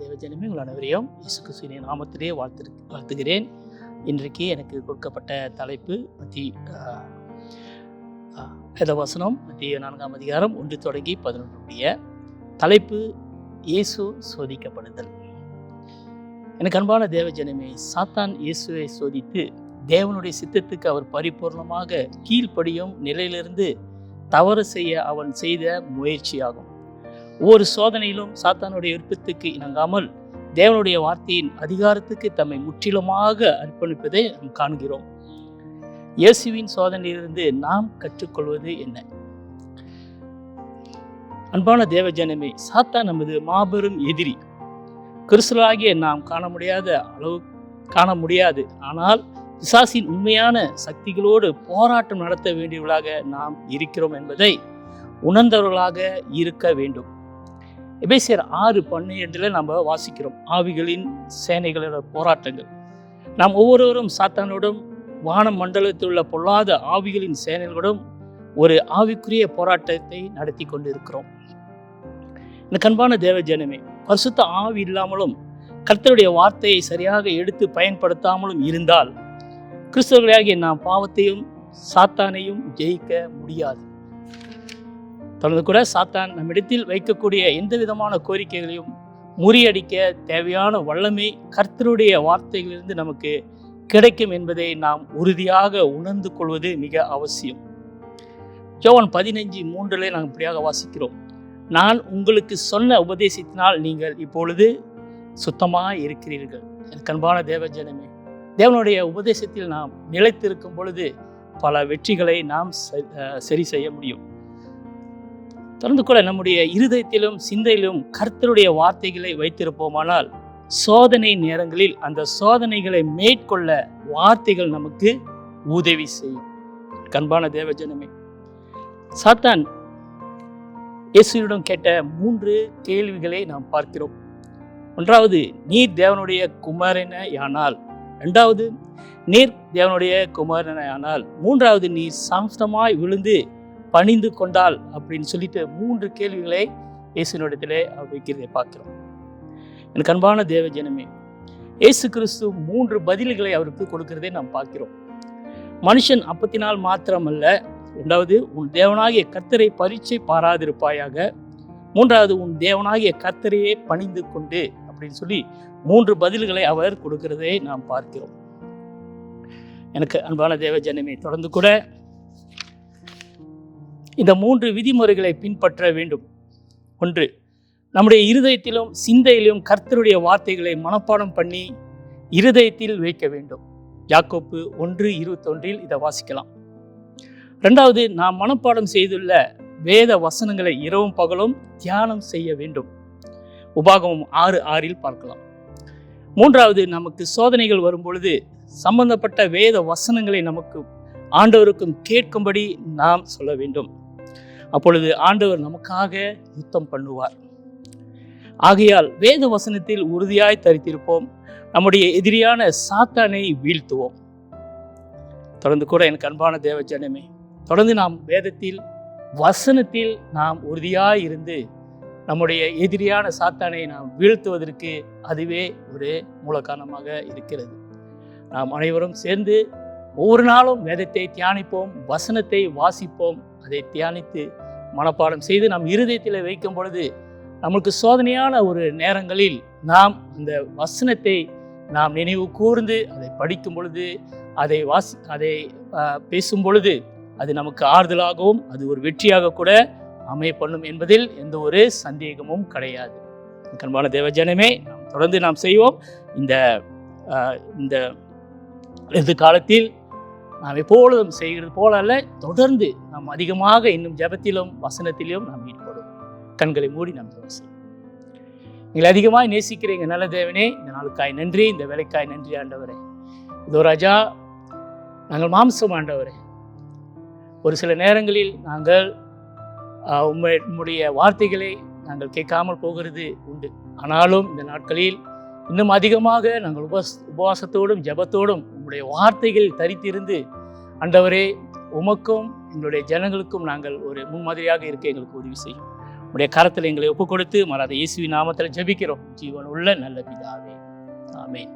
தேவஜனமே, உங்கள் அனைவரையும் இயேசு கிறிஸ்துவின் நாமத்திலே வாழ்த்துகிறேன். இன்றைக்கு எனக்கு கொடுக்கப்பட்ட தலைப்பு வேதவசனம் மத்திய 4ஆம் அதிகாரம் 1 தொடங்கி 11 தலைப்பு இயேசு சோதிக்கப்படுதல். எனக்கு அன்பான தேவஜனமே, சாத்தான் இயேசுவை சோதித்து தேவனுடைய சித்தத்துக்கு அவர் பரிபூர்ணமாக கீழ்ப்படியும் நிலையிலிருந்து தவறு செய்ய அவன் செய்த முயற்சியாகும். ஒவ்வொரு சோதனையிலும் சாத்தானுடைய விருப்பத்துக்கு இணங்காமல் தேவனுடைய வார்த்தையின் அதிகாரத்துக்கு தம்மை முற்றிலுமாக அர்ப்பணிப்பதை நாம் காண்கிறோம். இயேசுவின் சோதனையிலிருந்து நாம் கற்றுக்கொள்வது என்ன? அன்பான தேவஜனமே, சாத்தான் நமது மாபெரும் எதிரி. கிறிஸ்துவாகிய நாம் காண முடியாது. ஆனால் பிசாசின் உண்மையான சக்திகளோடு போராட்டம் நடத்த வேண்டியவர்களாக நாம் இருக்கிறோம் என்பதை உணர்ந்தவர்களாக இருக்க வேண்டும். எபேசியர் 6:12 நம்ம வாசிக்கிறோம், ஆவிகளின் சேனைகளோட போராட்டங்கள். நாம் ஒவ்வொருவரும் சாத்தானோடும் வான மண்டலத்தில் உள்ள பொல்லாத ஆவிகளின் சேனைகளோடும் ஒரு ஆவிக்குரிய போராட்டத்தை நடத்தி கொண்டு இருக்கிறோம். எனக்கு அன்பான தேவஜனமே, பரிசுத்த ஆவி இல்லாமலும் கர்த்தருடைய வார்த்தையை சரியாக எடுத்து பயன்படுத்தாமலும் இருந்தால் கிறிஸ்தவர்களாகிய நாம் பாவத்தையும் சாத்தானையும் ஜெயிக்க முடியாது. தொடர்ந்து கூட சாத்தான் நம்மிடத்தில் வைக்கக்கூடிய எந்த விதமான கோரிக்கைகளையும் முறியடிக்க தேவையான வல்லமை கர்த்தருடைய வார்த்தைகளிலிருந்து நமக்கு கிடைக்கும் என்பதை நாம் உறுதியாக உணர்ந்து கொள்வது மிக அவசியம். யோவான் 15:3 நாம் இப்படியாக வாசிக்கிறோம், நான் உங்களுக்கு சொன்ன உபதேசத்தினால் நீங்கள் இப்பொழுது சுத்தமாக இருக்கிறீர்கள். எனக்கு அன்பான தேவஜனமே, தேவனுடைய உபதேசத்தில் நாம் நிலைத்திருக்கும் பொழுது பல வெற்றிகளை நாம் சரி செய்ய முடியும். தொடர்ந்து கூட நம்முடைய இருதயத்திலும் சிந்தையிலும் கர்த்தருடைய வார்த்தைகளை வைத்திருப்போமானால் சோதனை நேரங்களில் அந்த சோதனைகளை மேற்கொள்ள வார்த்தைகள் நமக்கு உதவி செய்யும். அன்பான தேவஜனமே, சாத்தான் இயேசுவிடம் கேட்ட 3 கேள்விகளை நாம் பார்க்கிறோம். ஒன்றாவது, நீர் தேவனுடைய குமாரனானால். 2வது, நீர் தேவனுடைய குமாரனானால். 3வது, நீ சாந்தமாய் விழுந்து பணிந்து கொண்டால் அப்படின்னு சொல்லிட்டு 3 கேள்விகளை இயேசுவினிடத்திலே வைக்கிறதை பார்க்கிறோம். எனக்கு அன்பான தேவஜனமே, இயேசு கிறிஸ்து 3 பதில்களை அவருக்கு கொடுக்கிறதை நாம் பார்க்கிறோம். மனுஷன் அப்பத்தினால் மாத்திரமல்ல, 2வது, உன் தேவனாகிய கர்த்தரை பரீட்சை பாராதிருப்பாயாக. 3வது, உன் தேவனாகிய கர்த்தரையே பணிந்து கொண்டு அப்படின்னு சொல்லி 3 பதில்களை அவர் கொடுக்கிறதை நாம் பார்க்கிறோம். எனக்கு அன்பான தேவஜனமே, தொடர்ந்து கூட இந்த 3 விதிமுறைகளை பின்பற்ற வேண்டும். 1, நம்முடைய இருதயத்திலும் சிந்தையிலும் கர்த்தருடைய வார்த்தைகளை மனப்பாடம் பண்ணி இருதயத்தில் வைக்க வேண்டும். யாக்கோப்பு 1:21 இதை வாசிக்கலாம். 2வது, நாம் மனப்பாடம் செய்துள்ள வேத வசனங்களை இரவும் பகலும் தியானம் செய்ய வேண்டும். உபாகமம் 6:6 பார்க்கலாம். 3வது, நமக்கு சோதனைகள் வரும் பொழுது சம்பந்தப்பட்ட வேத வசனங்களை நமக்கு ஆண்டவருக்கும் கேட்கும்படி நாம் சொல்ல வேண்டும். அப்பொழுது ஆண்டவர் நமக்காக யுத்தம் பண்ணுவார். ஆகையால் வேத வசனத்தில் உறுதியாய் தரித்திருப்போம், நம்முடைய எதிரியான சாத்தானை வீழ்த்துவோம். தொடர்ந்து கூட எனக்கு அன்பான தேவஜனமே, தொடர்ந்து நாம் வேதத்தில் வசனத்தில் நாம் உறுதியாய் இருந்து நம்முடைய எதிரியான சாத்தானை நாம் வீழ்த்துவதற்கு அதுவே ஒரு மூல காரணமாக இருக்கிறது. நாம் அனைவரும் சேர்ந்து ஒவ்வொரு நாளும் வேதத்தை தியானிப்போம், வசனத்தை வாசிப்போம். அதை தியானித்து மனப்பாடம் செய்து நம் இருதயத்தில் வைக்கும் பொழுது நம்மளுக்கு சோதனையான ஒரு நேரங்களில் நாம் அந்த வசனத்தை நாம் நினைவு கூர்ந்து அதை படிக்கும் பொழுது அதை பேசும் பொழுது அது நமக்கு ஆறுதலாகவும் அது ஒரு வெற்றியாக கூட அமைய பண்ணும் என்பதில் எந்த ஒரு சந்தேகமும் கிடையாது. அன்பான தேவஜனமே, நாம் தொடர்ந்து நாம் செய்வோம். இந்த எதிர்காலத்தில் நாம் எப்பொழுதும் செய்கிறது போல அல்ல, தொடர்ந்து நாம் அதிகமாக இன்னும் ஜெபத்திலும் வசனத்திலும் நாம் ஈடுபடுவோம். கண்களை மூடி நாம் ஜெபம் செய்வோம். நீங்கள் அதிகமாக நேசிக்கிறீங்க நல்ல தேவனே, இந்த நாளுக்காய் நன்றி, இந்த வேலைக்காய் நன்றி ஆண்டவரே. இதோ ராஜா, நாங்கள் மாம்சம் ஆண்டவரே, ஒரு சில நேரங்களில் நாங்கள் உம்முடைய வார்த்தைகளை நாங்கள் கேட்காமல் போகிறது உண்டு. ஆனாலும் இந்த நாட்களில் இன்னும் அதிகமாக நாங்கள் உபவாசத்தோடும் ஜெபத்தோடும் உங்களுடைய வார்த்தைகள் தரித்திருந்து ஆண்டவரே, உமக்கும் எங்களுடைய ஜனங்களுக்கும் நாங்கள் ஒரு முன்மாதிரியாக இருக்க எங்களுக்கு உதவி செய்யும். உடைய கரத்தில் எங்களை ஒப்புக் கொடுத்து மாறாத இயேசுவின் நாமத்தில் ஜெபிக்கிறோம். ஜீவன் உள்ள நல்ல பிதாவே, ஆமென்.